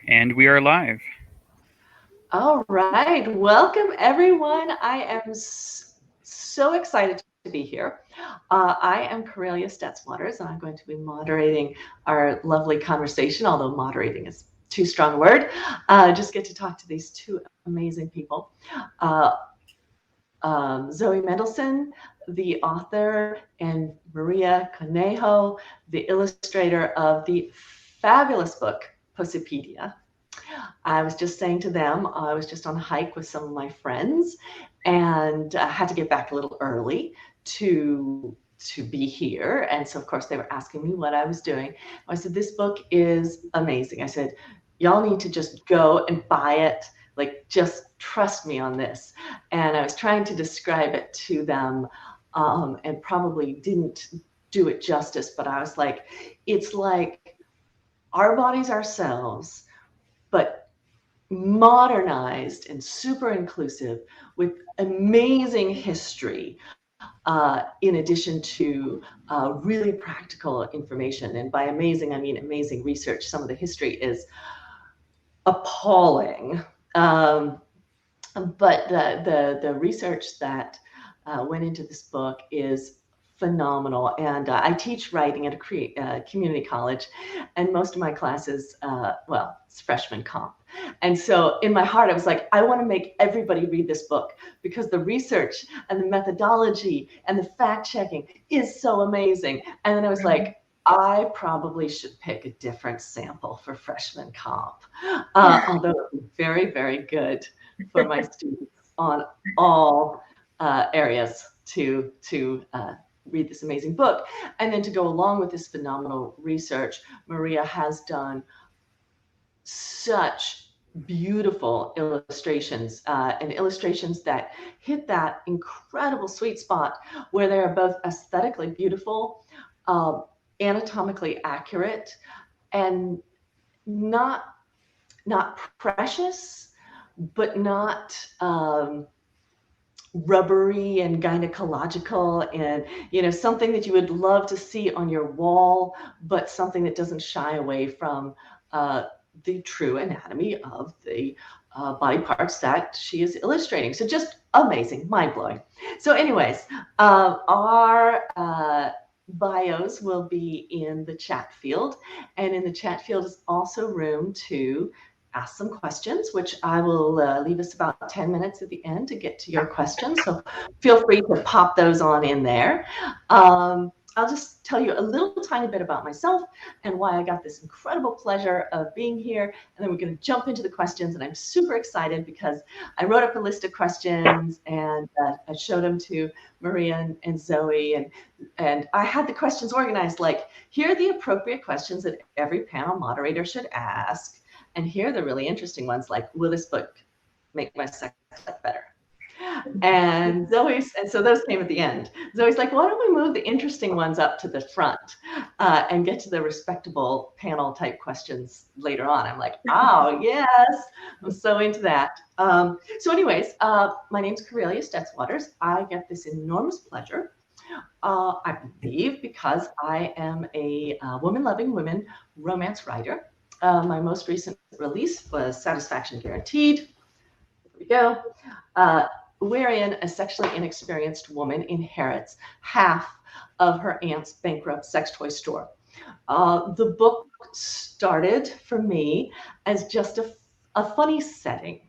And we are live. All right, welcome everyone. I am so excited to be here. I am Karelia Stetz-Waters, and I'm going to be moderating our lovely conversation, although moderating is too strong a word. Just get to talk to these two amazing people. Uh, Zoe Mendelson, the author, and Maria Conejo, the illustrator of the fabulous book, Pussypedia. I was just saying to them, I was just on a hike with some of my friends and I had to get back a little early to to be here. And so of course they were asking me what I was doing. I said, this book is amazing. I said, y'all need to just go and buy it. Like, just trust me on this. And I was trying to describe it to them and probably didn't do it justice, but I was like, it's like our bodies ourselves, but modernized and super inclusive with amazing history, in addition to really practical information. And by amazing, I mean amazing research. Some of the history is appalling. Um, but the research that went into this book is phenomenal. And I teach writing at a community college, and most of my classes, well, it's freshman comp. And so in my heart, I was like, I want to make everybody read this book because the research and the methodology and the fact checking is so amazing. And then I was like, I probably should pick a different sample for freshman comp, although it was very, very good for my students on all areas to read this amazing book. And then to go along with this phenomenal research, Maria has done such beautiful illustrations and illustrations that hit that incredible sweet spot where they are both aesthetically beautiful, uh, anatomically accurate, and not not precious, but not rubbery and gynecological, and something that you would love to see on your wall, but something that doesn't shy away from the true anatomy of the body parts that she is illustrating. So just amazing, mind-blowing. So anyways, our bios will be in the chat field, and in the chat field is also room to ask some questions, which I will leave us about 10 minutes at the end to get to your questions. So feel free to pop those on in there. I'll just tell you a little tiny bit about myself and why I got this incredible pleasure of being here. And then we're going to jump into the questions. And I'm super excited because I wrote up a list of questions and I showed them to Maria and Zoe. And I had the questions organized like, here are the appropriate questions that every panel moderator should ask. And here are the really interesting ones, like, will this book make my sex life better? And so those came at the end. Zoe's like, why don't we move the interesting ones up to the front and get to the respectable panel type questions later on? I'm like, oh, yes, I'm so into that. So anyways, my name's Karelia Stetz-Waters. I get this enormous pleasure, I believe, because I am a woman-loving women romance writer. My most recent release was Satisfaction Guaranteed. Here we go. Wherein a sexually inexperienced woman inherits half of her aunt's bankrupt sex toy store. The book started for me as just a funny setting.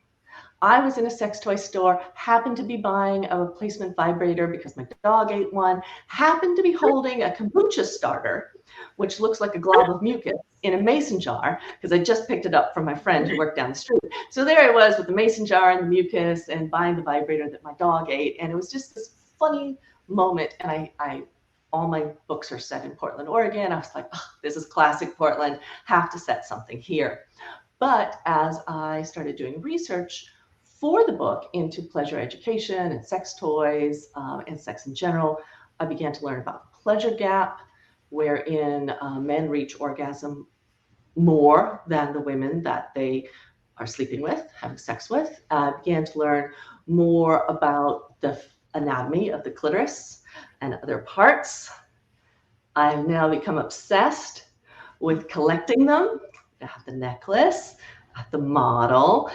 I was in a sex toy store, happened to be buying a replacement vibrator because my dog ate one, happened to be holding a kombucha starter, which looks like a glob of mucus, in a mason jar, because I just picked it up from my friend who worked down the street. So there I was with the mason jar and the mucus and buying the vibrator that my dog ate. And it was just this funny moment. And all my books are set in Portland, Oregon. I was like, oh, this is classic Portland, have to set something here. But as I started doing research for the book into pleasure education and sex toys and sex in general, I began to learn about the pleasure gap, wherein men reach orgasm more than the women that they are sleeping with, having sex with. I began to learn more about the anatomy of the clitoris and other parts. I have now become obsessed with collecting them. I have the necklace. the model.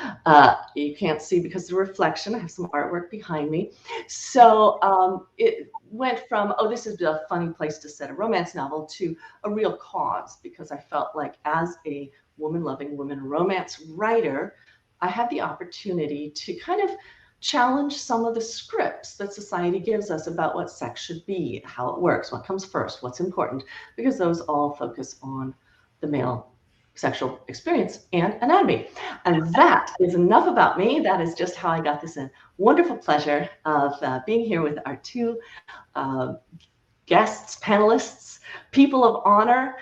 You can't see because of the reflection. I have some artwork behind me. So it went from, oh, this is a funny place to set a romance novel, to a real cause, because I felt like as a woman-loving woman romance writer, I had the opportunity to kind of challenge some of the scripts that society gives us about what sex should be, how it works, what comes first, what's important, because those all focus on the male sexual experience and anatomy. And that is enough about me. That is just how I got this wonderful pleasure of being here with our two guests, panelists, people of honor.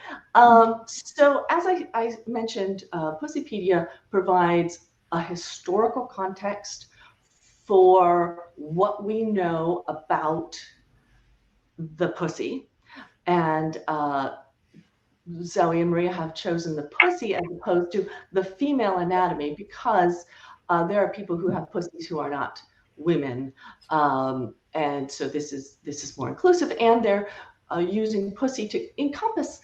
So as I mentioned, Pussypedia provides a historical context for what we know about the pussy. And Zoe and Maria have chosen the pussy as opposed to the female anatomy, because there are people who have pussies who are not women. And so this is more inclusive, and they're using pussy to encompass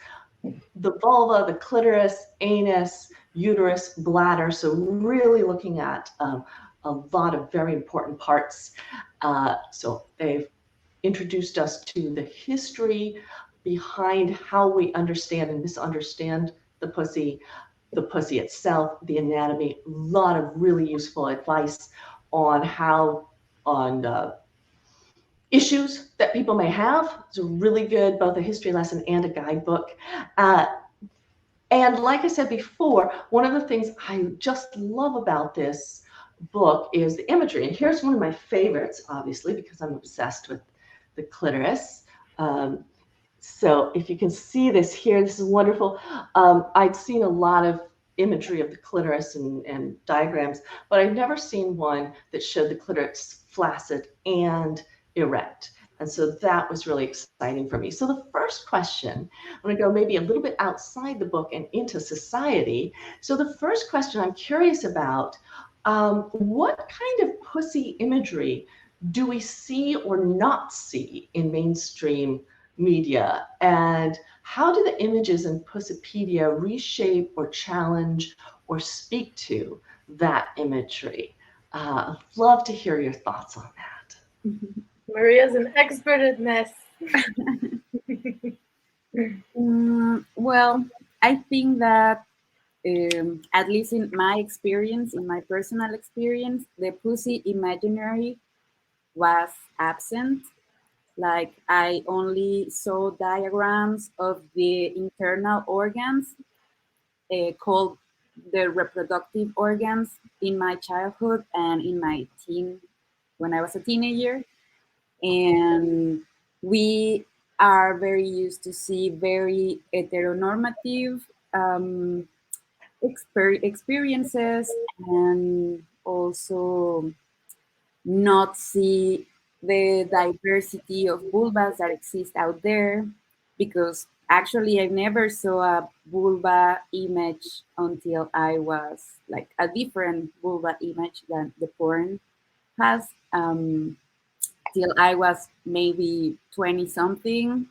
the vulva, the clitoris, anus, uterus, bladder. So really looking at a lot of very important parts. So they've introduced us to the history behind how we understand and misunderstand the pussy itself, the anatomy. A lot of really useful advice on issues that people may have. It's a really good, both a history lesson and a guidebook. And like I said before, one of the things I just love about this book is the imagery. And here's one of my favorites, obviously, because I'm obsessed with the clitoris. So if you can see this here, this is wonderful. I'd seen a lot of imagery of the clitoris and diagrams, but I've never seen one that showed the clitoris flaccid and erect. And so that was really exciting for me. So the first question, I'm going to go maybe a little bit outside the book and into society. So the first question I'm curious about, what kind of pussy imagery do we see or not see in mainstream media? And how do the images in Pussypedia reshape or challenge or speak to that imagery? I'd love to hear your thoughts on that. Maria's an expert in this. Well, I think that at least in my experience, in my personal experience, the pussy imaginary was absent. Like I only saw diagrams of the internal organs called the reproductive organs in my childhood and in my when I was a teenager. And we are very used to see very heteronormative experiences, and also not see the diversity of vulvas that exist out there, because actually I never saw a vulva image until I was like a different vulva image than the porn has, till I was maybe 20 something.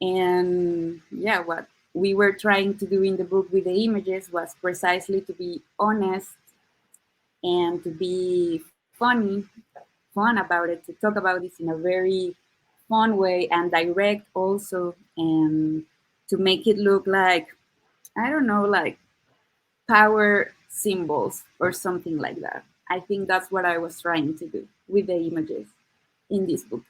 And yeah, what we were trying to do in the book with the images was precisely to be honest and to be fun about it, to talk about this in a very fun way and direct also, and to make it look like, I don't know, like power symbols or something like that. I think that's what I was trying to do with the images in this book.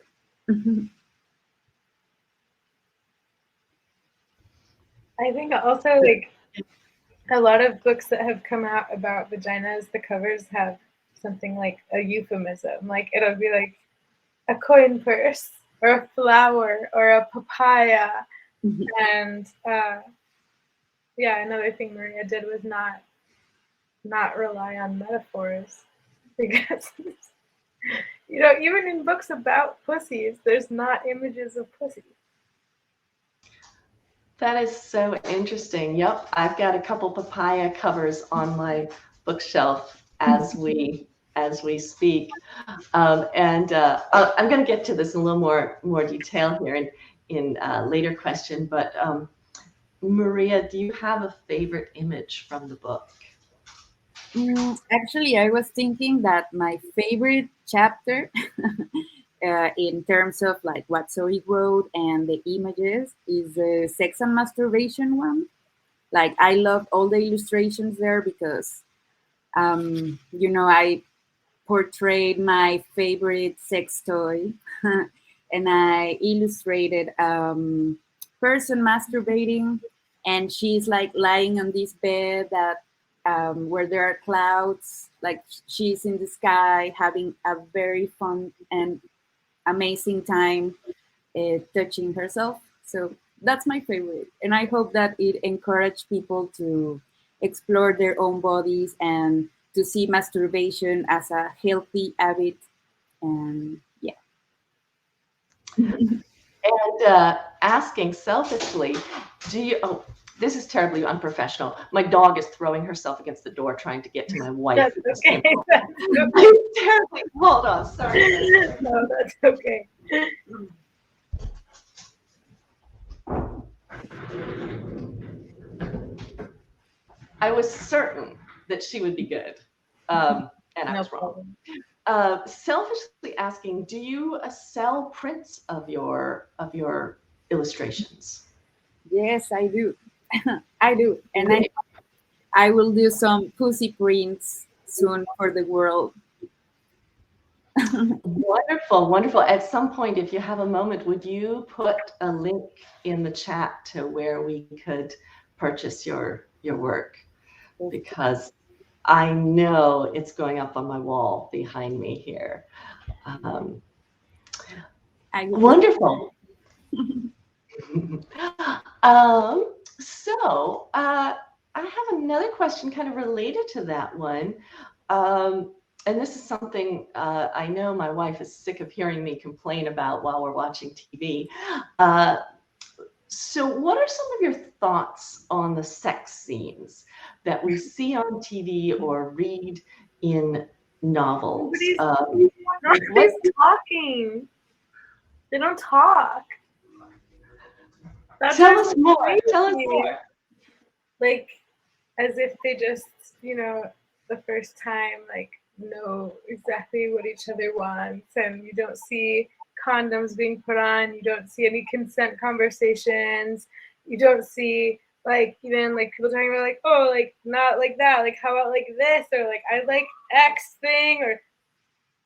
I think also like a lot of books that have come out about vaginas, the covers have something like a euphemism. Like it'll be like a coin purse or a flower or a papaya. And yeah, another thing Maria did was not rely on metaphors, because you know, even in books about pussies, there's not images of pussies. That is so interesting. Yep, I've got a couple papaya covers on my bookshelf as we speak, and I'm going to get to this in a little more detail here in a later question. But Maria, do you have a favorite image from the book? Actually, I was thinking that my favorite chapter, in terms of like what Zoe wrote and the images, is the sex and masturbation one. Like, I love all the illustrations there because, I portrayed my favorite sex toy, and I illustrated person masturbating, and she's like lying on this bed that where there are clouds, like she's in the sky having a very fun and amazing time touching herself. So that's my favorite, and I hope that it encouraged people to explore their own bodies and to see masturbation as a healthy habit. And yeah. And asking selfishly, do you? Oh, this is terribly unprofessional. My dog is throwing herself against the door trying to get to my wife. That's okay. That's okay. I'm terribly. Hold on, sorry. No, that's okay. I was certain that she would be good, and I was wrong. Selfishly asking, do you sell prints of your illustrations? Yes, I do. I do, and I will do some pussy prints soon for the world. Wonderful, wonderful. At some point, if you have a moment, would you put a link in the chat to where we could purchase your work? Because I know it's going up on my wall behind me here. Wonderful. So I have another question kind of related to that one. And this is something I know my wife is sick of hearing me complain about while we're watching TV. So what are some of your thoughts on the sex scenes that we see on TV or read in novels? Nobody's talking. They don't talk. Tell us more. Tell us more. Like, as if they just, the first time, like, know exactly what each other wants, and you don't see condoms being put on, you don't see any consent conversations, you don't see like even like people talking about like, oh, like not like that, like how about like this, or like I like X thing, or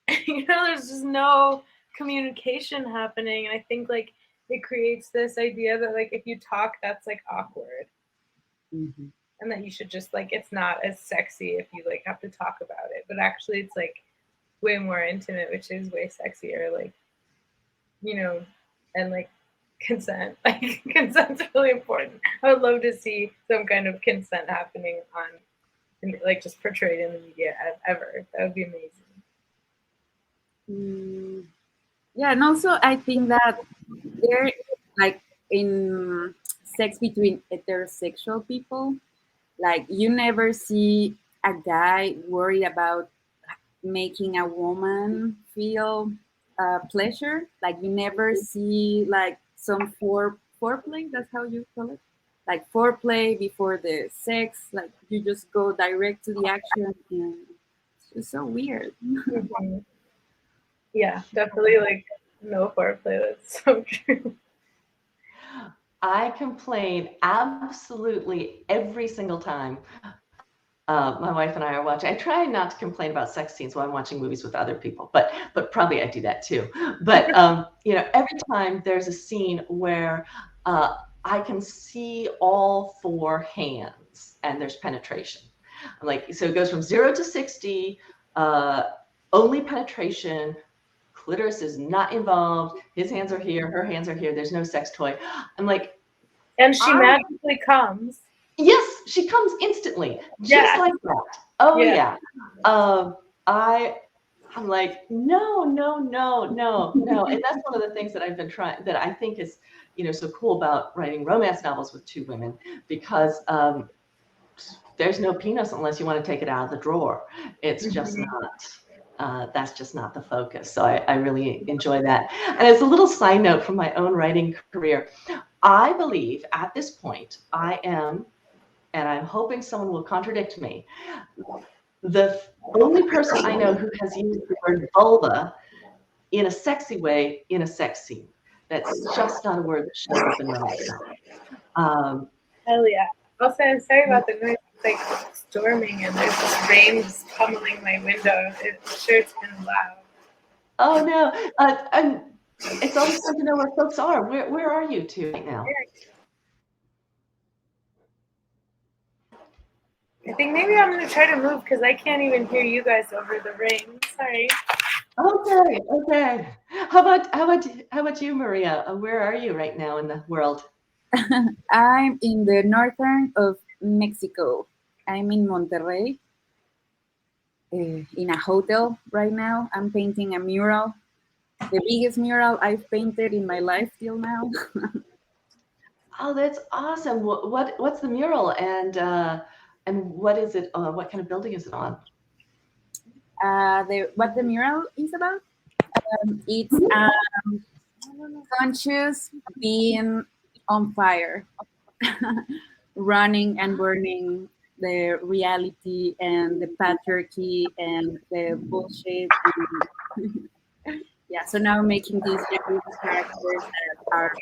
there's just no communication happening. And I think like it creates this idea that like if you talk, that's like awkward. Mm-hmm. And that you should just like, it's not as sexy if you like have to talk about it, but actually it's like way more intimate, which is way sexier, like, and like consent, like consent's really important. I would love to see some kind of consent happening on, like, just portrayed in the media ever. That would be amazing. Yeah, and also I think that there, like in sex between heterosexual people, like you never see a guy worried about making a woman feel pleasure. Like you never see like some foreplay. That's how you call it. Like foreplay before the sex. Like you just go direct to the action, and it's just so weird. Mm-hmm. Yeah, definitely like no foreplay. That's so true. I complain absolutely every single time my wife and I are watching. I try not to complain about sex scenes while I'm watching movies with other people, but probably I do that too. But every time there's a scene where I can see all four hands and there's penetration. Like, so it goes from 0 to 60, only penetration. Clitoris is not involved. His hands are here. Her hands are here. There's no sex toy. I'm like, and she magically comes. Yes, she comes instantly, just like that. Oh yeah. I'm like, no. And that's one of the things that I've been trying, that I think is, so cool about writing romance novels with two women, because there's no penis unless you want to take it out of the drawer. It's just not. That's just not the focus. So I really enjoy that. And as a little side note from my own writing career, I believe at this point I am, and I'm hoping someone will contradict me, The only person I know who has used the word vulva in a sexy way in a sex scene. That's just not a word that shows up in romance novels. Hell yeah. Also, I'm sorry about the noise. It's like storming and there's this rain just pummeling my window. It's sure it's been loud. Oh no, it's always fun to know where folks are. Where are you two right now? I think maybe I'm gonna try to move because I can't even hear you guys over the rain. Sorry. Okay. How about you, Maria? Where are you right now in the world? I'm in the northern of Mexico. I'm in Monterrey, in a hotel right now. I'm painting a mural, the biggest mural I've painted in my life till now. Oh, that's awesome. What's the mural and what is it? What kind of building is it on? What the mural is about? It's conscious being on fire, running and burning the reality and the patriarchy and the bullshit. And yeah, so now making these Japanese characters that are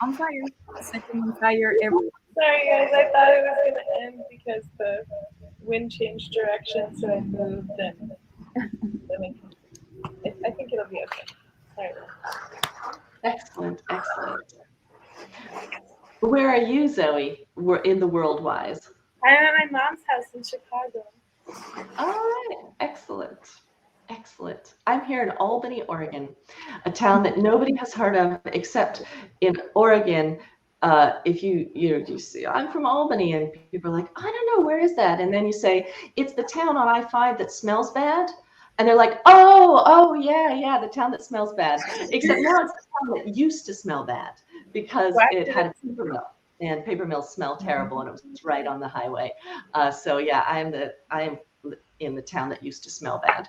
on fire, setting on fire everything. Sorry guys, I thought it was gonna end because the wind changed direction, so I moved and I think it'll be okay. Sorry. Excellent. Where are you, Zoe? We're in the world wise. I'm at my mom's house in Chicago. All right, excellent. I'm here in Albany, Oregon, a town that nobody has heard of except in Oregon. If you see, I'm from Albany, and people are like, I don't know, where is that? And then you say, it's the town on I-5 that smells bad. And they're like, oh, yeah, the town that smells bad. Except now it's the town that used to smell bad because it had a paper mill, and paper mills smell terrible, and it was right on the highway. So yeah, I am in the town that used to smell bad,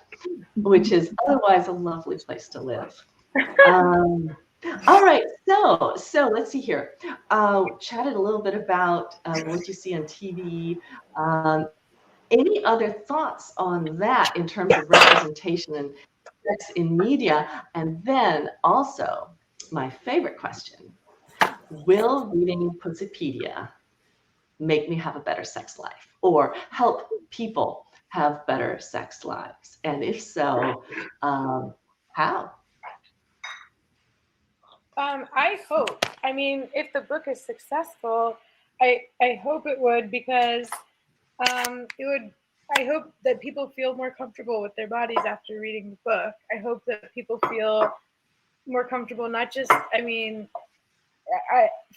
which is otherwise a lovely place to live. All right, so let's see here. Chatted a little bit about what you see on TV. Any other thoughts on that in terms of representation and sex in media? And then also, my favorite question, will reading Pussypedia make me have a better sex life or help people have better sex lives? And if so, how? I hope. I mean, if the book is successful, I hope it would because it would. I hope that people feel more comfortable with their bodies after reading the book. I hope that people feel more comfortable, not just. I mean,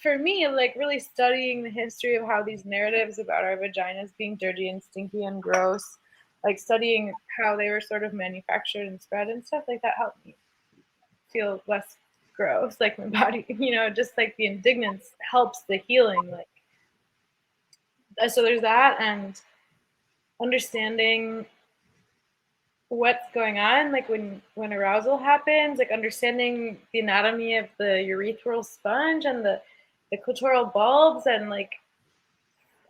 for me, like really studying the history of how these narratives about our vaginas being dirty and stinky and gross, like studying how they were sort of manufactured and spread and stuff like that helped me feel less gross, like my body, just like the indignance helps the healing. Like, so there's that, and understanding what's going on, like when arousal happens, like understanding the anatomy of the urethral sponge and the clitoral bulbs, and like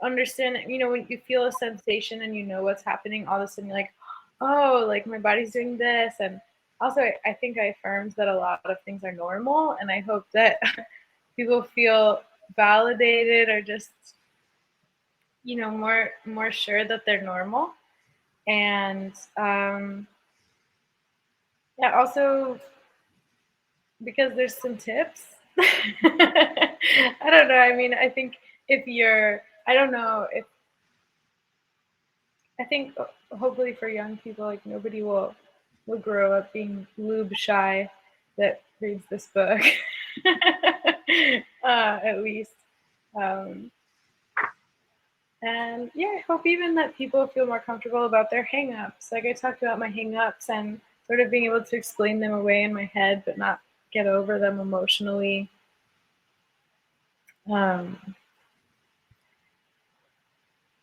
understanding, when you feel a sensation and you know what's happening, all of a sudden you're like, oh, like my body's doing this. And also I think I affirmed that a lot of things are normal, and I hope that people feel validated or just more sure that they're normal. And yeah, also because there's some tips. I don't know. I mean, I think I don't know if, I think hopefully for young people, like nobody will grow up being lube shy that reads this book, at least. And yeah, I hope even that people feel more comfortable about their hang-ups. Like I talked about my hang-ups and sort of being able to explain them away in my head, but not get over them emotionally. I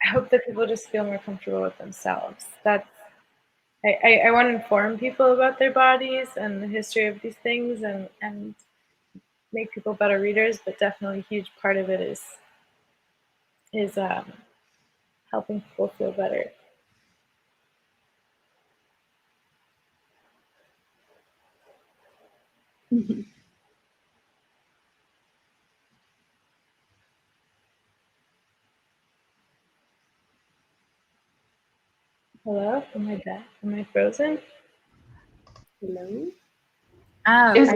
hope that people just feel more comfortable with themselves. I want to inform people about their bodies and the history of these things, and make people better readers, but definitely a huge part of it is helping people feel better. Hello? Am I dead? Am I frozen? Hello? Oh, Is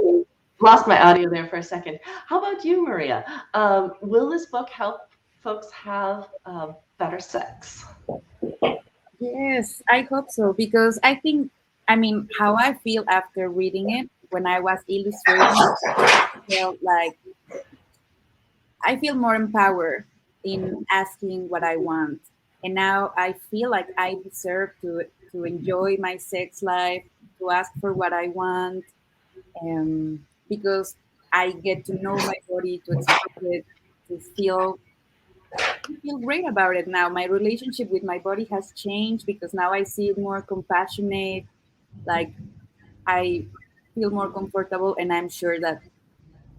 lost my audio there for a second. How about you, Maria? Will this book help folks have better sex? yes, I hope so because I mean, how I feel after reading it when I was illustrating, felt like I feel more empowered in asking what I want. And now I feel like I deserve to enjoy my sex life, to ask for what I want, because I get to know my body, to express it, to feel great about it now. My relationship with my body has changed because now I see it more compassionate, like I feel more comfortable, and I'm sure that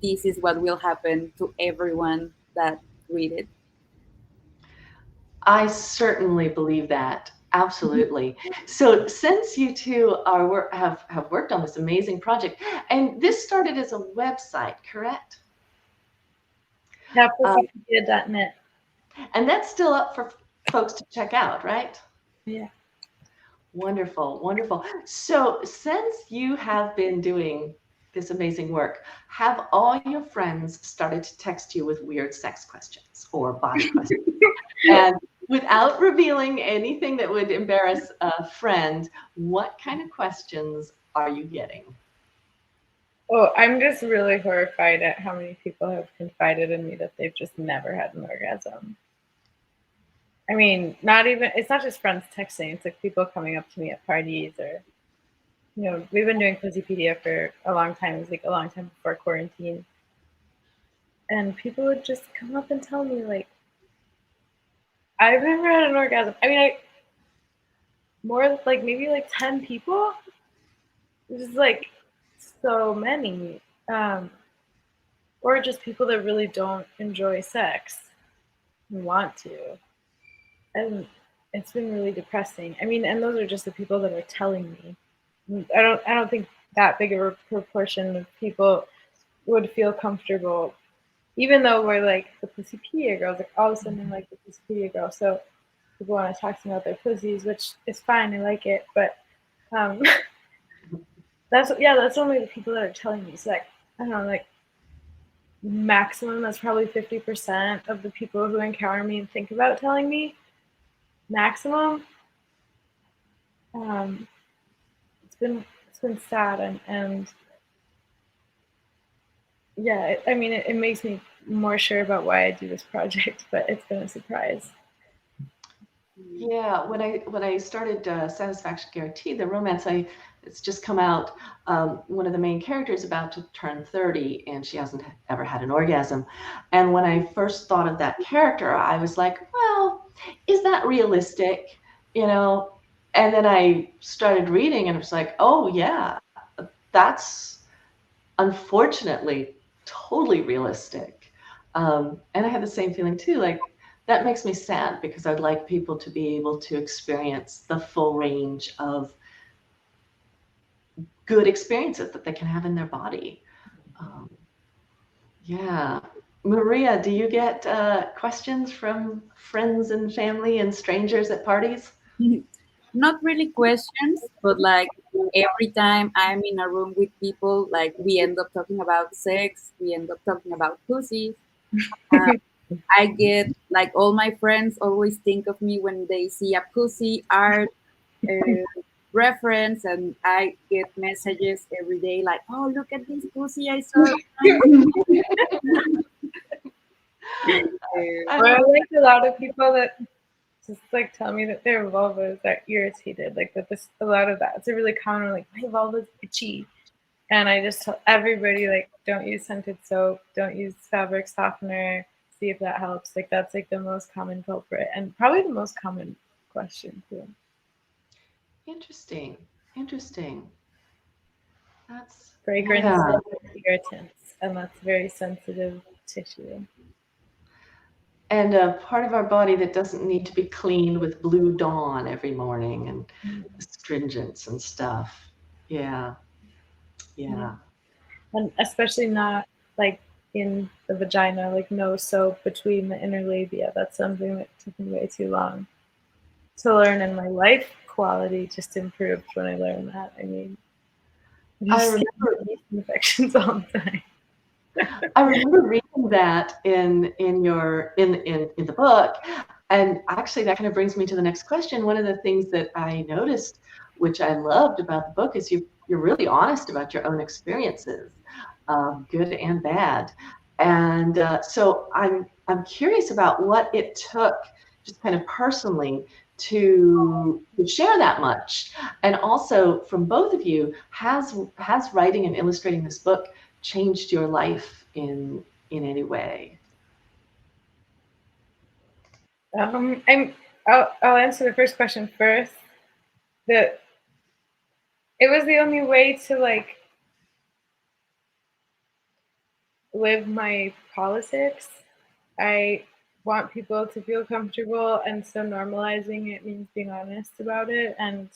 this is what will happen to everyone that read it. I certainly believe that. Absolutely. So since you two have worked on this amazing project, and this started as a website, correct? Yeah, Pussypedia.net. And that's still up for folks to check out, right? Yeah. Wonderful, wonderful. So since you have been doing this amazing work, have all your friends started to text you with weird sex questions or body questions? And without revealing anything that would embarrass a friend, what kind of questions are you getting? Oh, I'm just really horrified at how many people have confided in me that they've just never had an orgasm. I mean, it's not just friends texting, it's like people coming up to me at parties or, we've been doing Pussypedia for a long time. It was like a long time before quarantine. And people would just come up and tell me, like, I've never had an orgasm. I mean, more like maybe like 10 people. It's just like so many. Or just people that really don't enjoy sex and want to. And it's been really depressing. I mean, and those are just the people that are telling me. I don't think that big of a proportion of people would feel comfortable, even though we're like the Pussypedia girls. Like all of a sudden, I'm like the Pussypedia girl. So people want to talk to me about their pussies, which is fine. I like it, but um, that's only the people that are telling me. So like I don't know, like maximum that's probably 50% of the people who encounter me and think about telling me. Maximum. Um, it's been sad and yeah. I mean, it makes me more sure about why I do this project, but it's been a surprise. Yeah, when I started Satisfaction Guaranteed, the romance, it's just come out. One of the main characters about to turn 30, and she hasn't ever had an orgasm. And when I first thought of that character, I was like, well, is that realistic? You know? And then I started reading, and it was like, oh yeah, that's unfortunately totally realistic. And I had the same feeling too, like that makes me sad because I'd like people to be able to experience the full range of good experiences that they can have in their body. Um, yeah. Maria, do you get questions from friends and family and strangers at parties? Not really questions, but like every time I'm in a room with people, like we end up talking about sex, we end up talking about pussies. Uh, I get like all my friends always think of me when they see a pussy art reference, and I get messages every day like, "Oh, look at this pussy I saw." Or I like a lot of people that just like tell me that their vulvas are irritated, like that this a lot of that. It's a really common like my vulva's itchy. And I just tell everybody like don't use scented soap, don't use fabric softener, see if that helps. Like that's like the most common culprit and probably the most common question too. Interesting. Interesting. That's Fragrance yeah. irritants, and that's very sensitive tissue. And a part of our body that doesn't need to be cleaned with Blue Dawn every morning and astringents and stuff. Yeah, Yeah. yeah. and especially not like in the vagina, like no soap between the inner labia. That's something that took me way too long to learn, and my life quality just improved when I learned that. I mean, I just remember yeast infections all the time. I remember reading that in your in the book, and actually that kind of brings me to the next question. One of the things that I noticed, which I loved about the book, is you're really honest about your own experiences, good and bad, and so I'm curious about what it took, just kind of personally, to share that much, and also from both of you, has writing and illustrating this book changed your life in any way? I'll answer the first question first. The It was the only way to like live my politics. I want people to feel comfortable, and so normalizing it means being honest about it. And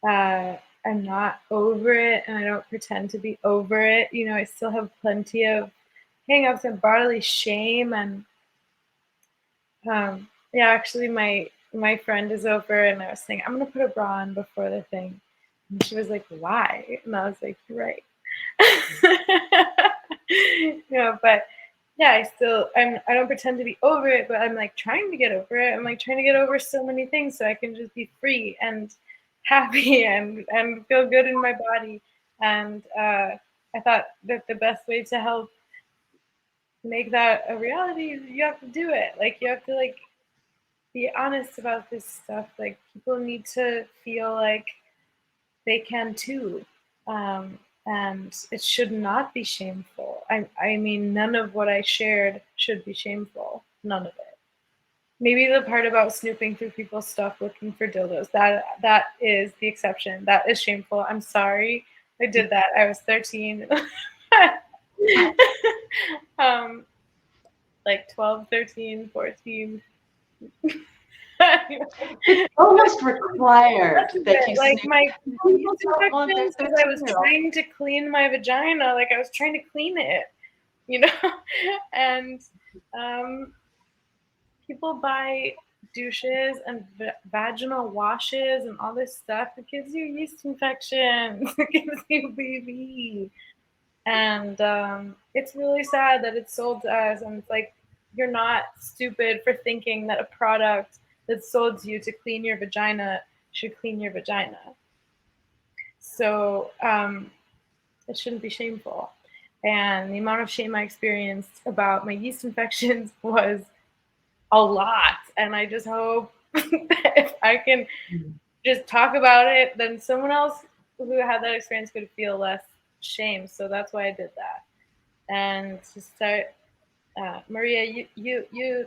I'm not over it, and I don't pretend to be over it. You know, I still have plenty of hang-ups and bodily shame. And yeah, actually, my friend is over, and I was saying I'm gonna put a bra on before the thing, and she was like, "Why?" And I was like, "You're right." Yeah, but yeah, I don't pretend to be over it, but I'm like trying to get over it. I'm like trying to get over so many things so I can just be free and happy and feel good in my body. And I thought that the best way to help make that a reality is you have to do it. Like you have to like be honest about this stuff. Like people need to feel like they can too. And it should not be shameful. I mean, none of what I shared should be shameful. None of it. Maybe the part about snooping through people's stuff looking for dildos, that is the exception. That is shameful. I'm sorry. I did that. I was 13. um, like 12, 13, 14. It's almost required that you Like snoop. my People don't want their infections, because I was 13-year-old. trying to clean my vagina, like I was trying to clean it, you know. And um, people buy douches and vaginal washes and all this stuff. It gives you yeast infections. It gives you BV, and it's really sad that it's sold to us. And it's like you're not stupid for thinking that a product that's sold to you to clean your vagina should clean your vagina. So it shouldn't be shameful. And the amount of shame I experienced about my yeast infections was a lot. And I just hope that if I can just talk about it, then someone else who had that experience could feel less shame. So that's why I did that. And to start, Maria, you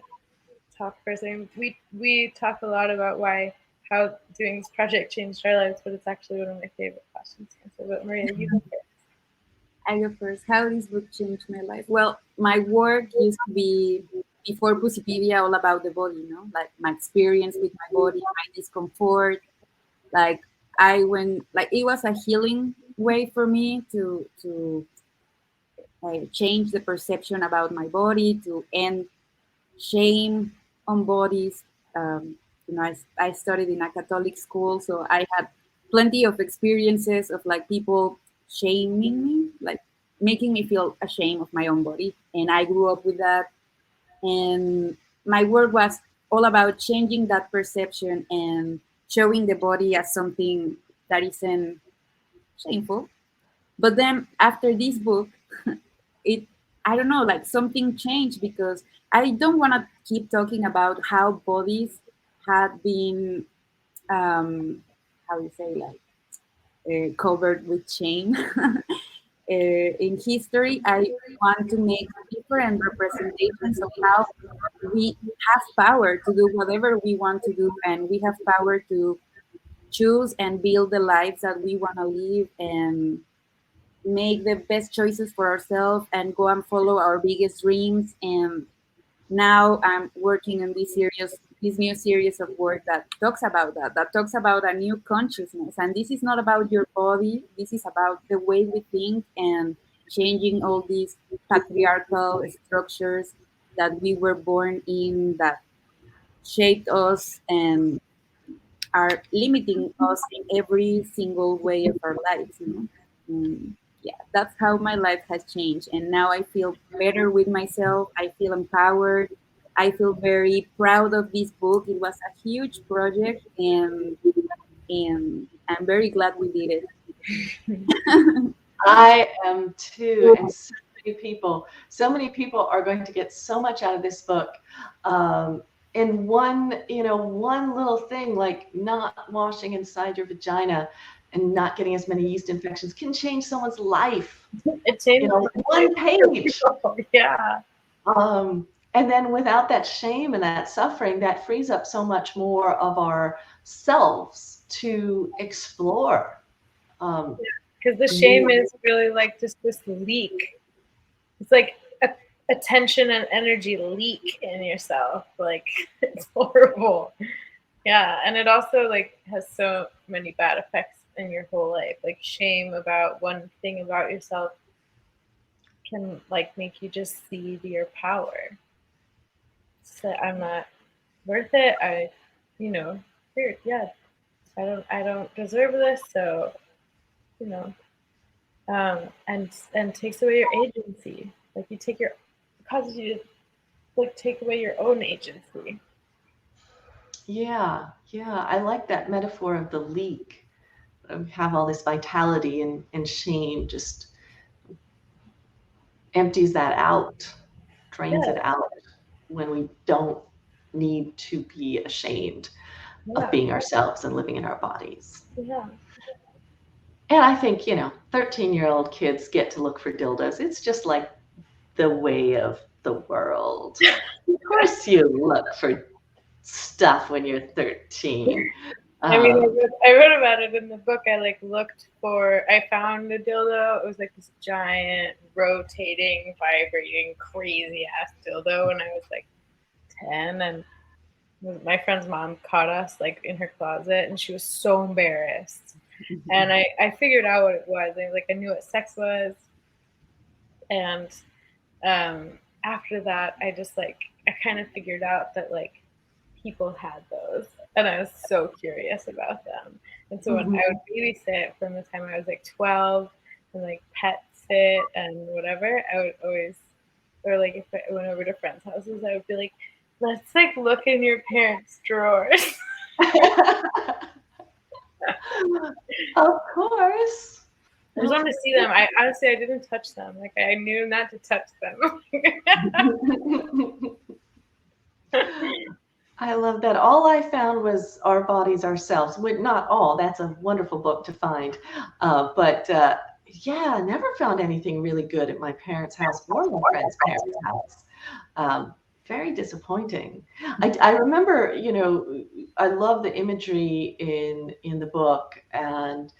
talk first. I mean, we talk a lot about how doing this project changed our lives, but it's actually one of my favorite questions to answer. But Maria, you go first. I go first. How this book changed my life? Well, my work used to be before Pussypedia all about the body, you know, like my experience with my body, my discomfort. Like I went, like it was a healing way for me to change the perception about my body, to end shame on bodies. You know, I studied in a Catholic school, so I had plenty of experiences of like people shaming me, like making me feel ashamed of my own body. And I grew up with that. And my work was all about changing that perception and showing the body as something that isn't shameful. But then after this book, it I don't know, like something changed because I don't want to keep talking about how bodies had been how do you say, like covered with shame. In history, I want to make different representations of how we have power to do whatever we want to do, and we have power to choose and build the lives that we want to live, and make the best choices for ourselves and go and follow our biggest dreams. And now I'm working on this new series of work that talks about that talks about a new consciousness. And this is not about your body. This is about the way we think and changing all these patriarchal structures that we were born in, that shaped us and are limiting us in every single way of our lives, you know. Yeah, that's how my life has changed, and now I feel better with myself. I feel empowered. I feel very proud of this book. It was a huge project, and I'm very glad we did it. I am too, and so many people are going to get so much out of this book. And one little thing like not washing inside your vagina and not getting as many yeast infections can change someone's life. It changed One page. Yeah. And then without that shame and that suffering, that frees up so much more of our selves to explore. Because the shame is really like just this leak. It's like a attention and energy leak in yourself. Like, it's horrible. Yeah, and it also like has so many bad effects in your whole life. Like, shame about one thing about yourself can like make you just cede your power. So I'm not worth it. Here, yeah, I don't deserve this. So, you know, and takes away your agency. Like, causes you to like take away your own agency. Yeah, I like that metaphor of the leak. Have all this vitality, and shame just empties that out, drains it out when we don't need to be ashamed of being ourselves and living in our bodies. Yeah. And I think, 13-year-old kids get to look for dildos. It's just like the way of the world. Of course you look for stuff when you're 13. I mean, I wrote about it in the book. I found a dildo. It was like this giant, rotating, vibrating, crazy ass dildo when I was like 10. And my friend's mom caught us like in her closet, and she was so embarrassed. And I figured out what it was. I knew what sex was. And after that, I kind of figured out that like people had those, and I was so curious about them. And so when I would babysit from the time I was like 12 and like pet sit and whatever, I would always, or like if I went over to friends' houses, I would be like, let's like look in your parents' drawers. Of course. I just wanted to see them. I didn't touch them. Like, I knew not to touch them. I love that. All I found was Our Bodies, Ourselves. Not all. That's a wonderful book to find. But never found anything really good at my parents' house or my friend's parents' house. Very disappointing. I remember, I love the imagery in the book, and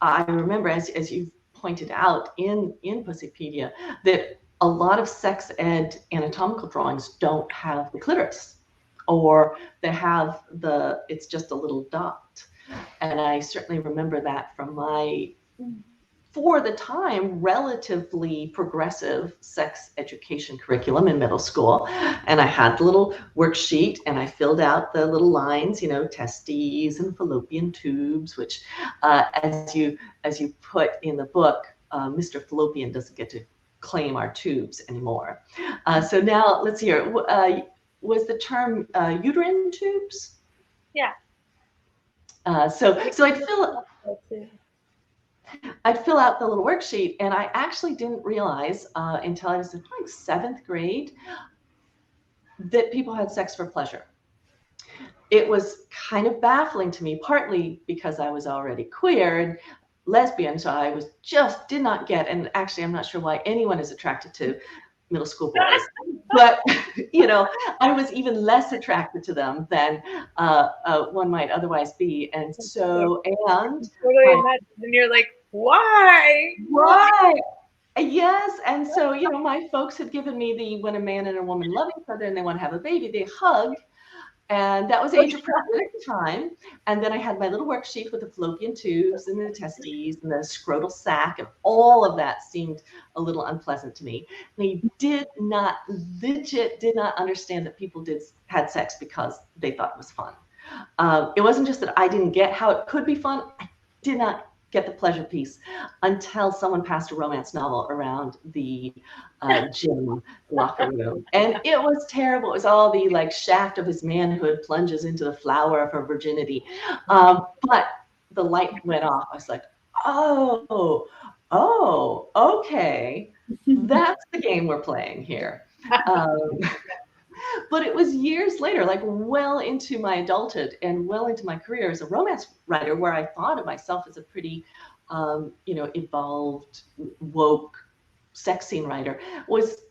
I remember, as you've pointed out in Pussypedia, that a lot of sex ed anatomical drawings don't have the clitoris, or they have it's just a little dot. And I certainly remember that from my, for the time, relatively progressive sex education curriculum in middle school. And I had the little worksheet, and I filled out the little lines, testes and fallopian tubes, which as you put in the book, Mr. Fallopian doesn't get to claim our tubes anymore. So now let's hear, was the term uterine tubes? Yeah. So I'd fill out the little worksheet, and I actually didn't realize until I was in like 7th grade that people had sex for pleasure. It was kind of baffling to me, partly because I was already queer and lesbian, so I did not get, and actually I'm not sure why anyone is attracted to middle school boys, but I was even less attracted to them than one might otherwise be. And so, and you're like, why? Yes. And so, my folks had given me when a man and a woman love each other and they want to have a baby, they hug. And that was age appropriate at the time. And then I had my little worksheet with the fallopian tubes and the testes and the scrotal sac, and all of that seemed a little unpleasant to me. And I did not understand that people had sex because they thought it was fun. It wasn't just that I didn't get how it could be fun. I did not get the pleasure piece until someone passed a romance novel around the gym locker room. And it was terrible. It was all the like shaft of his manhood plunges into the flower of her virginity. But the light went off. I was like, oh, okay. That's the game we're playing here. But it was years later, like well into my adulthood and well into my career as a romance writer, where I thought of myself as a pretty, evolved, woke sex scene writer, was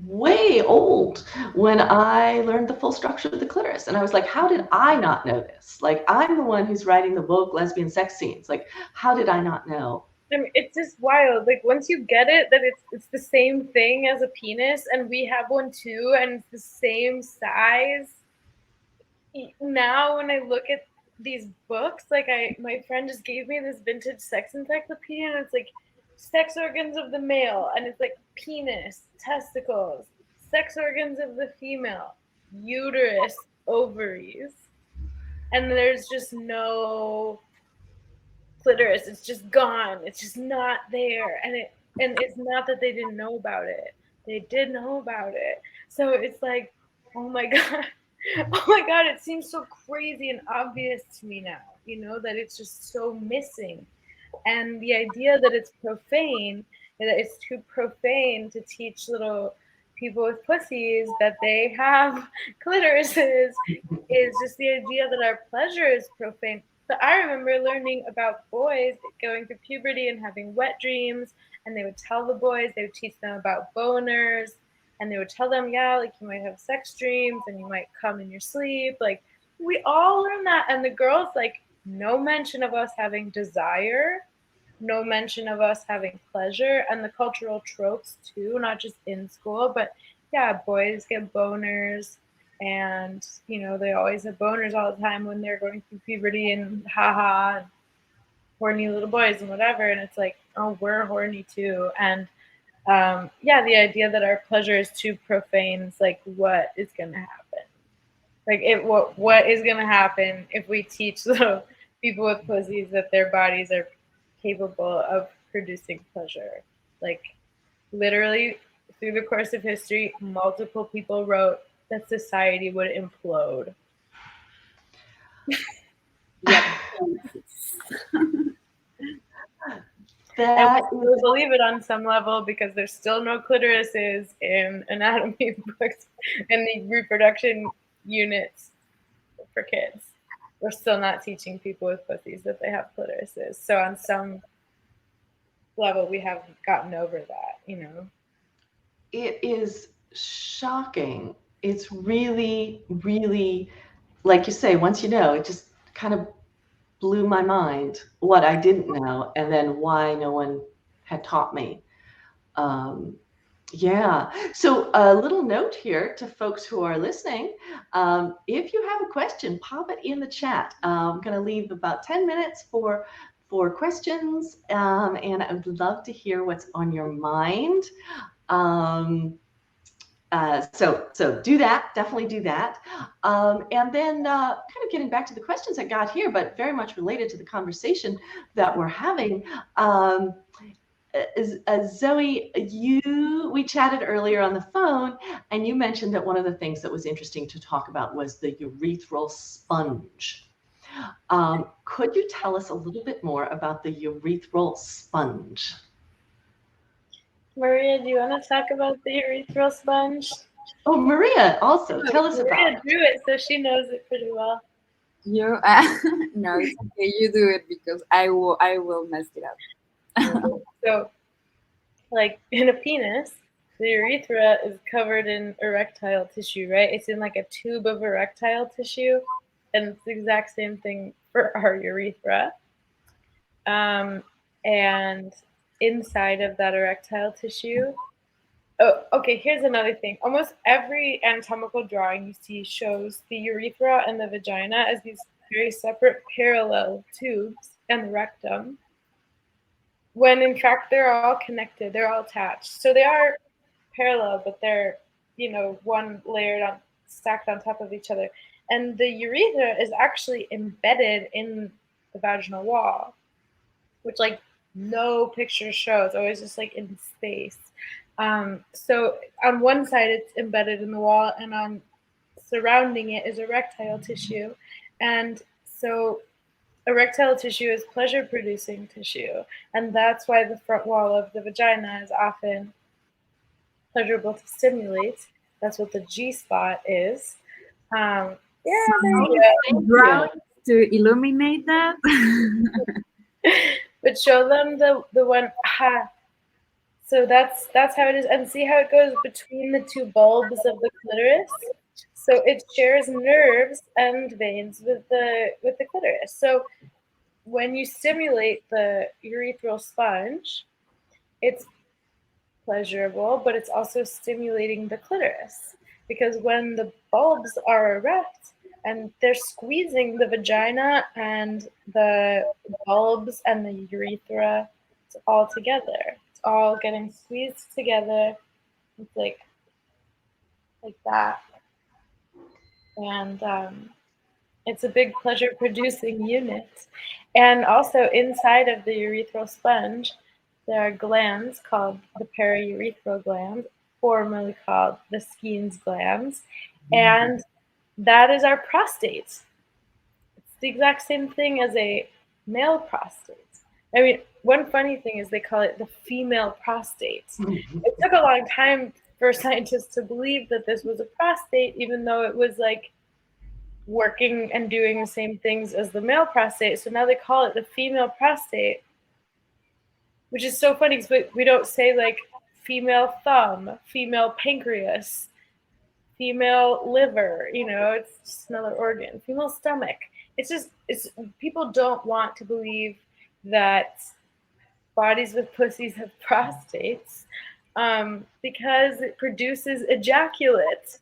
way old when I learned the full structure of the clitoris. And I was like, how did I not know this? Like, I'm the one who's writing the woke lesbian sex scenes. Like, how did I not know? I mean, it's just wild. Like once you get it, that it's the same thing as a penis, and we have one too, and it's the same size. Now, when I look at these books, like my friend just gave me this vintage sex encyclopedia, and it's like sex organs of the male, and it's like penis, testicles, sex organs of the female, uterus, ovaries, and there's just no clitoris. It's just gone. It's just not there. And it's not that they didn't know about it. They did know about it. So it's like, oh my God. Oh my God, it seems so crazy and obvious to me now, that it's just so missing. And the idea that it's profane, that it's too profane to teach little people with pussies that they have clitorises, is just the idea that our pleasure is profane. But I remember learning about boys going through puberty and having wet dreams, and they would tell the boys, they would teach them about boners, and they would tell them, yeah, like you might have sex dreams and you might come in your sleep. Like we all learn that. And the girls, like, no mention of us having desire, no mention of us having pleasure, and the cultural tropes too, not just in school, but yeah, boys get boners, and they always have boners all the time when they're going through puberty, and haha, horny little boys and whatever. And it's like, oh, we're horny too. And yeah, the idea that our pleasure is too profane is like, what is gonna happen? Like, what is gonna happen if we teach the people with pussies that their bodies are capable of producing pleasure? Like, literally, through the course of history, multiple people wrote that society would implode. Yeah. And we believe it on some level because there's still no clitorises in anatomy books and the reproduction units for kids. We're still not teaching people with pussies that they have clitorises. So on some level, we haven't gotten over that, It is shocking. It's really, really, like you say, once you know, it just kind of blew my mind what I didn't know, and then why no one had taught me. Yeah. So a little note here to folks who are listening. If you have a question, pop it in the chat. I'm going to leave about 10 minutes for questions, and I would love to hear what's on your mind. So do that, definitely do that. And then kind of getting back to the questions I got here, but very much related to the conversation that we're having. Zoe, we chatted earlier on the phone, and you mentioned that one of the things that was interesting to talk about was the urethral sponge. Could you tell us a little bit more about the urethral sponge? Maria, do you want to talk about the urethral sponge? Oh, Maria, also tell us about it. Maria drew it, so she knows it pretty well. You no, it's okay. You do it because I will mess it up. So, like in a penis, the urethra is covered in erectile tissue, right? It's in like a tube of erectile tissue, and it's the exact same thing for our urethra. And inside of that erectile tissue Oh, okay, here's another thing. Almost every anatomical drawing you see shows the urethra and the vagina as these very separate parallel tubes and the rectum, when in fact they're all connected, they're all attached. So they are parallel, but they're, one layered on, stacked on top of each other. And the urethra is actually embedded in the vaginal wall, which like no picture shows, always just like in space. So on one side it's embedded in the wall, and on surrounding it is erectile tissue. And so erectile tissue is pleasure producing tissue, and that's why the front wall of the vagina is often pleasurable to stimulate. That's what the G spot is. Yeah, there you go. Drawings to illuminate that. But show them the one. Aha. So that's how it is, and see how it goes between the two bulbs of the clitoris. So it shares nerves and veins with the clitoris. So when you stimulate the urethral sponge, it's pleasurable, but it's also stimulating the clitoris, because when the bulbs are erect and they're squeezing the vagina and the bulbs and the urethra, it's all together. It's all getting squeezed together. It's like that. And it's a big pleasure producing unit. And also inside of the urethral sponge, there are glands called the periurethral gland, formerly called the Skene's glands, and that is our prostate. It's the exact same thing as a male prostate. I mean, one funny thing is they call it the female prostate. It took a long time for scientists to believe that this was a prostate, even though it was like working and doing the same things as the male prostate. So now they call it the female prostate, which is so funny because we don't say like female thumb, female pancreas, female liver, it's just another organ, female stomach. It's people don't want to believe that bodies with pussies have prostates, because it produces ejaculate.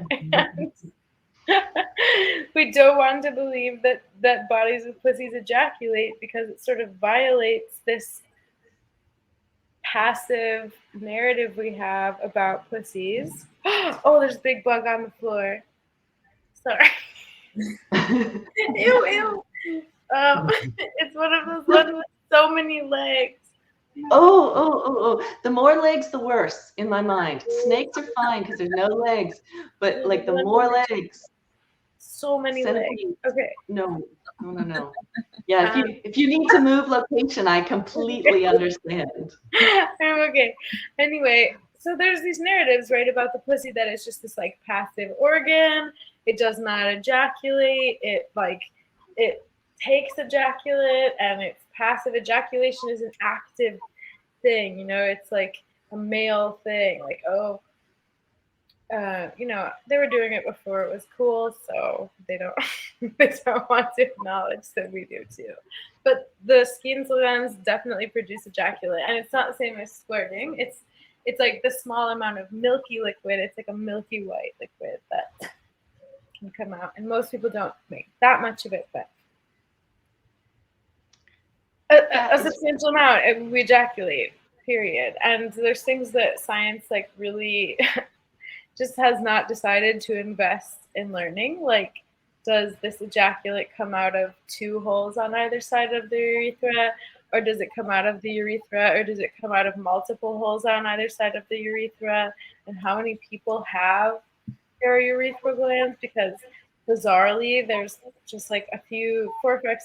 And we don't want to believe that bodies with pussies ejaculate, because it sort of violates this passive narrative we have about pussies. Oh, there's a big bug on the floor. Sorry. Ew. It's one of those ones with so many legs. Oh. The more legs, the worse in my mind. Snakes are fine because there's no legs, but like the more legs. So many legs. Okay. No. Yeah, if you need to move location, I completely understand. I'm okay. Anyway, so there's these narratives, right, about the pussy that it's just this like passive organ. It does not ejaculate. It takes ejaculate, and its passive ejaculation is an active thing. It's like a male thing. Like, they were doing it before it was cool, so they don't want to acknowledge that we do too. But the Skene's glands definitely produce ejaculate, and it's not the same as squirting. It's like the small amount of milky liquid. It's like a milky white liquid that can come out, and most people don't make that much of it, but a substantial amount. We ejaculate, period. And there's things that science like really just has not decided to invest in learning. Like, does this ejaculate come out of two holes on either side of the urethra, or does it come out of the urethra, or does it come out of multiple holes on either side of the urethra? And how many people have periurethral glands? Because bizarrely, there's just like a few 4 or 5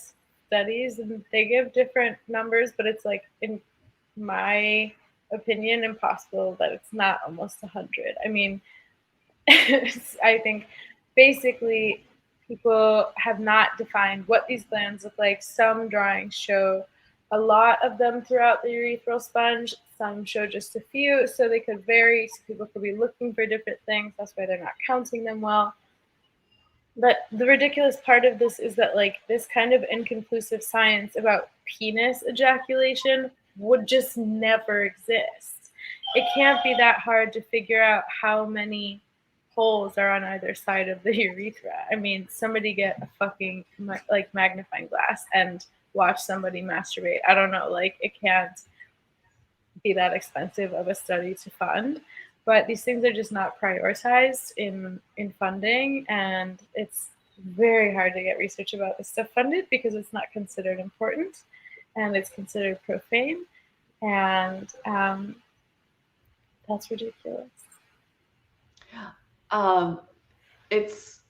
studies, and they give different numbers, but it's like, in my opinion, impossible that it's not almost 100. I mean, I think basically people have not defined what these glands look like. Some drawings show a lot of them throughout the urethral sponge. Some show just a few, so they could vary. So people could be looking for different things. That's why they're not counting them well. But the ridiculous part of this is that like this kind of inconclusive science about penis ejaculation would just never exist. it can't be that hard to figure out how many holes are on either side of the urethra. I mean, somebody get a fucking like magnifying glass and watch somebody masturbate. I don't know, like it can't be that expensive of a study to fund, but these things are just not prioritized in funding, and it's very hard to get research about this stuff funded because it's not considered important and it's considered profane, and that's ridiculous. It's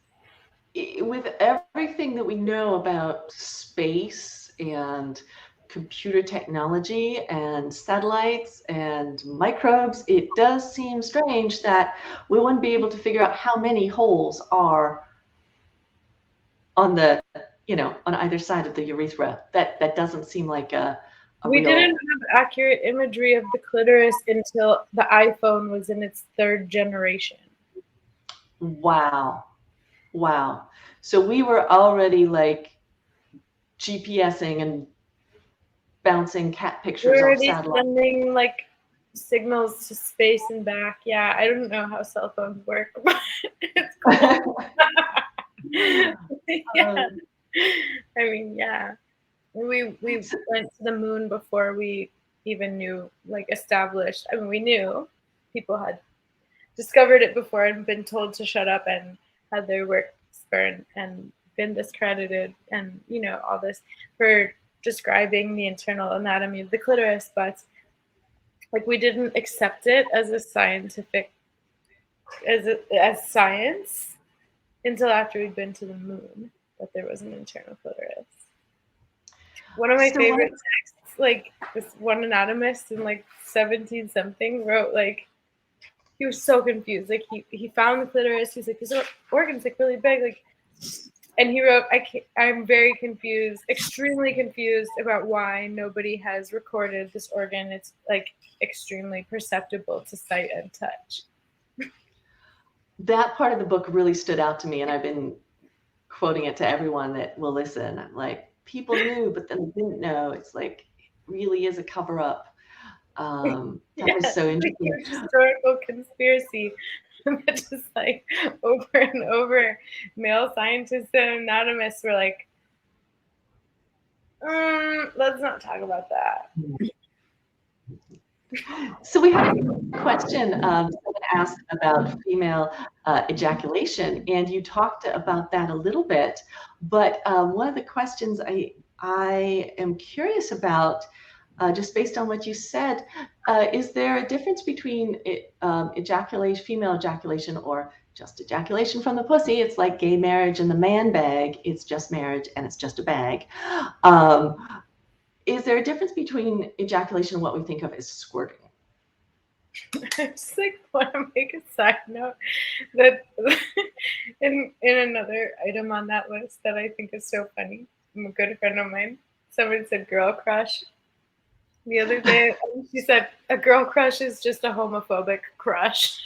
with everything that we know about space and computer technology and satellites and microbes, it does seem strange that we wouldn't be able to figure out how many holes are on the, on either side of the urethra. That doesn't seem like a we real... didn't have accurate imagery of the clitoris until the iPhone was in its 3rd generation. Wow. So we were already like GPSing and bouncing cat pictures off satellites. Sending like signals to space and back. Yeah, I don't know how cell phones work, but it's cool. Yeah. I mean, yeah. We went to the moon before we even knew, like, established. I mean, we knew people had discovered it before and been told to shut up and had their work spurned and been discredited, and all this for describing the internal anatomy of the clitoris, but like we didn't accept it as a scientific as science until after we'd been to the moon, that there was an internal clitoris. One of my favorite texts, like this one anatomist in like 17 something wrote, like, he was so confused. Like he found the clitoris. He's like, this organ's like really big. Like, and he wrote, I'm very confused, extremely confused about why nobody has recorded this organ. It's like extremely perceptible to sight and touch. That part of the book really stood out to me, and I've been quoting it to everyone that will listen. I'm like, people knew, but then they didn't know. It's like, it really is a cover up. That was so interesting. It's a historical conspiracy that just like over and over, male scientists and anatomists were like, let's not talk about that. So we have a question someone asked about female ejaculation, and you talked about that a little bit, but one of the questions I am curious about, just based on what you said, is there a difference between ejaculation, female ejaculation, or just ejaculation from the pussy? It's like gay marriage and the man bag. It's just marriage and it's just a bag. Is there a difference between ejaculation and what we think of as squirting? I just like want to make a side note that in another item on that list that I think is so funny. I'm a good friend of mine. Someone said girl crush the other day. She said a girl crush is just a homophobic crush.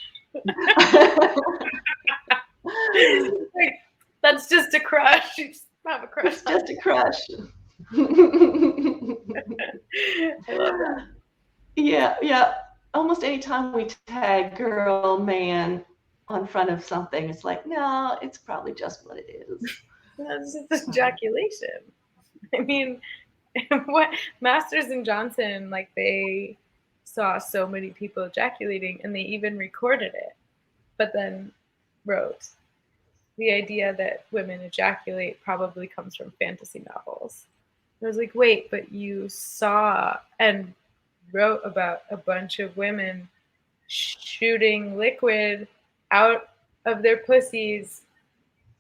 Like, that's just a crush. You just have a crush. It's just a crush. I love that. Yeah. Almost any time we tag girl, man on front of something, it's like, no, it's probably just what it is. That's just ejaculation. I mean, what Masters and Johnson, like, they saw so many people ejaculating and they even recorded it, but then wrote the idea that women ejaculate probably comes from fantasy novels. I was like, wait, but you saw and wrote about a bunch of women shooting liquid out of their pussies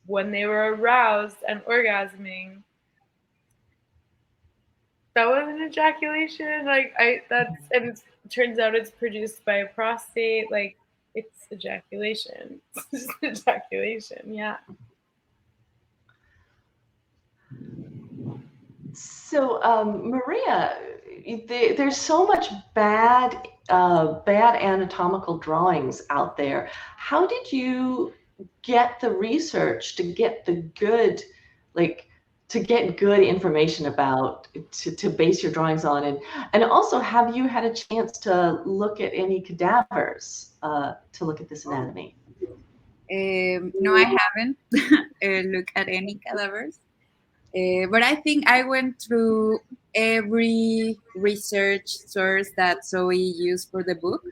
when they were aroused and orgasming. That wasn't ejaculation. Like, and it turns out it's produced by a prostate. Like, it's ejaculation. It's just ejaculation. Yeah. So, Maria, there's so much bad anatomical drawings out there. How did you get the research to get the good, like, get good information about, to base your drawings on. And also, have you had a chance to look at any cadavers to look at this anatomy? No, I haven't looked at any cadavers. But I think I went through every research source that Zoe used for the book.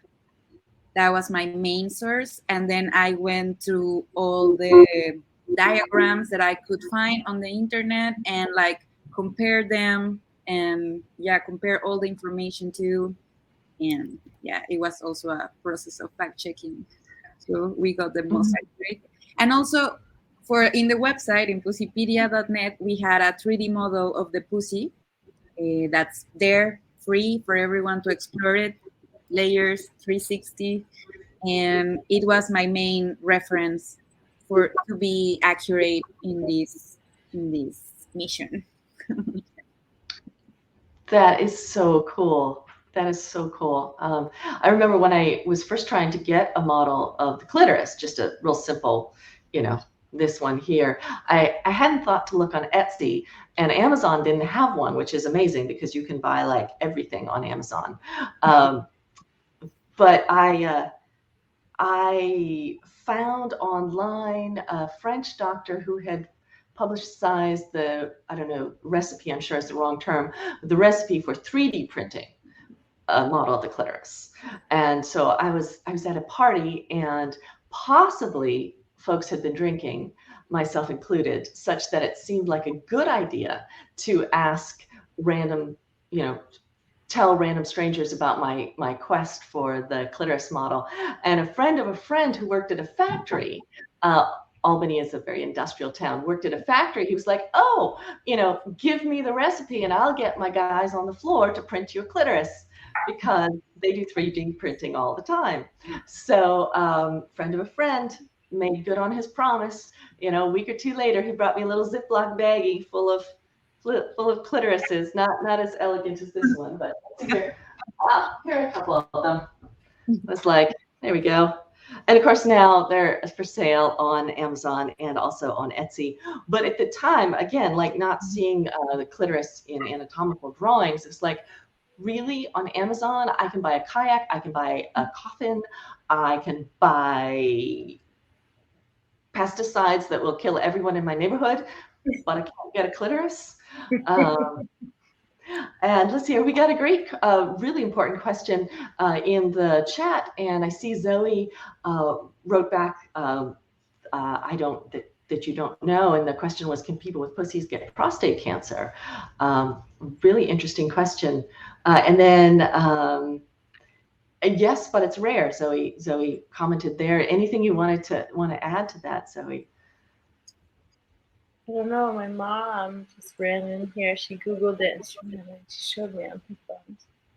That was my main source. And then I went through all the diagrams that I could find on the internet and like compare them and compare all the information too. And it was also a process of fact checking. So we got the most accurate. And also for in the website in pussypedia.net, we had a 3D model of the pussy that's there free for everyone to explore it, layers 360. And it was my main reference for to be accurate in this mission. That is so cool. That is so cool. I remember when I was first trying to get a model of the clitoris, just a real simple, this one here. I hadn't thought to look on Etsy, and Amazon didn't have one, which is amazing because you can buy like everything on Amazon. But I found online a French doctor who had publicized the, I don't know, recipe, I'm sure it's the wrong term, the recipe for 3D printing a model of the clitoris. And so I was at a party, and possibly folks had been drinking, myself included, such that it seemed like a good idea to ask random, tell random strangers about my quest for the clitoris model. And a friend of a friend who worked at a factory, Albany is a very industrial town, worked at a factory. He was like, oh, give me the recipe and I'll get my guys on the floor to print your clitoris, because they do 3D printing all the time. So friend of a friend made good on his promise. A week or two later, he brought me a little Ziploc baggie full of clitorises, not as elegant as this one, but here are a couple of them. It's like, there we go. And of course, now they're for sale on Amazon and also on Etsy. But at the time, again, like not seeing the clitoris in anatomical drawings, it's like, really, on Amazon, I can buy a kayak, I can buy a coffin, I can buy pesticides that will kill everyone in my neighborhood, but I can't get a clitoris. And let's see here, we got a great, really important question in the chat, and I see Zoe wrote back, that you don't know, and the question was, can people with pussies get prostate cancer? Really interesting question. And then, yes, but it's rare. Zoe commented there. Anything you want to add to that, Zoe? I don't know. My mom just ran in here. She Googled it and she showed me on her phone.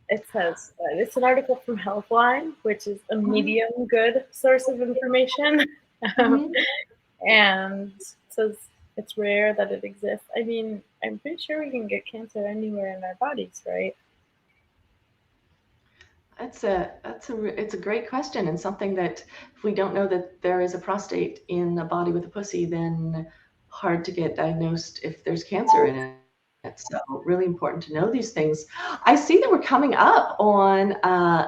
It says it's an article from Healthline, which is a medium good source of information. And it says it's rare that it exists. I mean, I'm pretty sure we can get cancer anywhere in our bodies, right? It's a great question, and something that if we don't know that there is a prostate in the body with a pussy, then hard to get diagnosed if there's cancer in it. So really important to know these things. I see that we're coming up on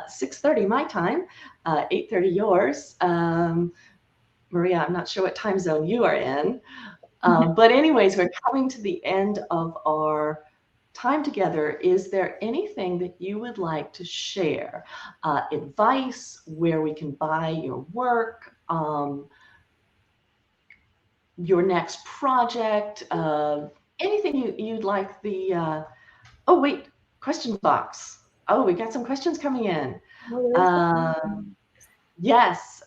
6:30 my time, 8:30 yours. Maria, I'm not sure what time zone you are in. But anyways, we're coming to the end of our time together. Is there anything that you would like to share? Advice, where we can buy your work, your next project, anything you'd like the, oh wait, question box. Oh, we got some questions coming in. Yes,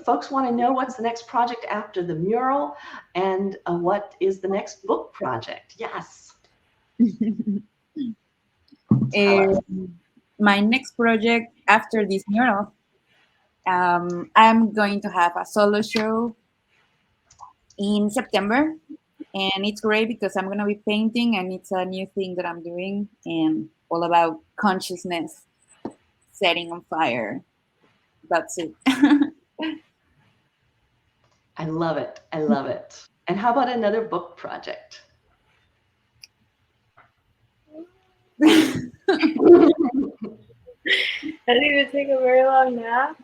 folks want to know what's the next project after the mural, and what is the next book project? Yes. My next project after this mural, I'm going to have a solo show in September, and it's great because I'm going to be painting, and it's a new thing that I'm doing, and all about consciousness, setting on fire. That's it. I love it. I love it. And how about another book project? I need to take a very long nap.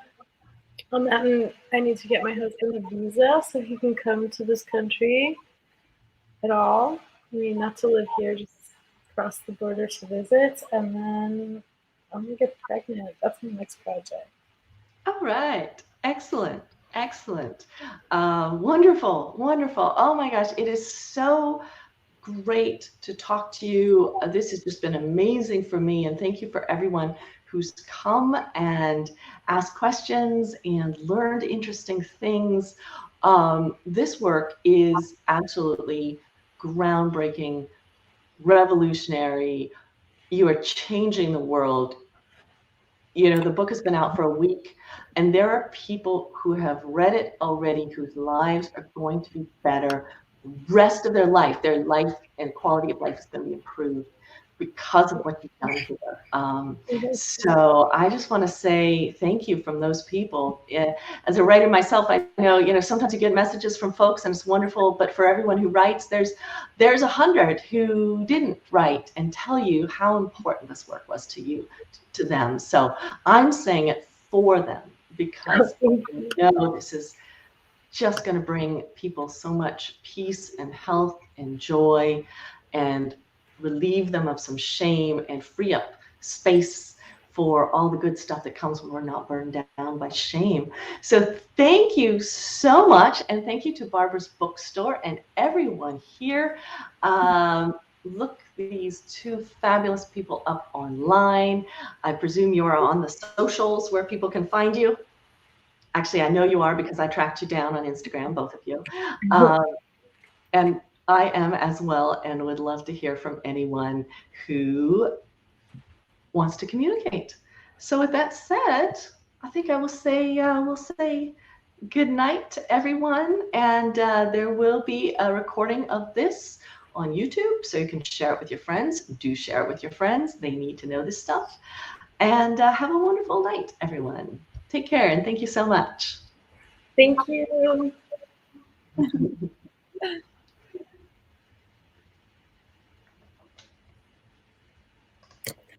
On that, and I need to get my husband a visa so he can come to this country at all. I mean, not to live here, just cross the border to visit. And then I'm gonna get pregnant. That's my next project. All right. Excellent. Excellent. Wonderful. Wonderful. Oh my gosh. It is so great to talk to you. This has just been amazing for me. And thank you for everyone who's come and asked questions and learned interesting things. This work is absolutely groundbreaking, revolutionary. You are changing the world. You know, the book has been out for a week, and there are people who have read it already whose lives are going to be better. The rest of their life and quality of life is going to be improved because of what you've done here. So I just want to say thank you from those people. As a writer myself, I know, you know, sometimes you get messages from folks and it's wonderful, but for everyone who writes, there's 100 who didn't write and tell you how important this work was to you, to them. So I'm saying it for them because I know this is just going to bring people so much peace and health and joy and relieve them of some shame and free up space for all the good stuff that comes when we're not burned down by shame. So thank you so much. And thank you to Barbara's Bookstore and everyone here. Look these two fabulous people up online. I presume you are on the socials where people can find you. Actually, I know you are because I tracked you down on Instagram, both of you. And I am as well, and would love to hear from anyone who wants to communicate. So with that said, I think I will say we'll say good night to everyone, and there will be a recording of this on YouTube, so you can share it with your friends. Do share it with your friends. They need to know this stuff. And have a wonderful night, everyone. Take care, and thank you so much. Thank you.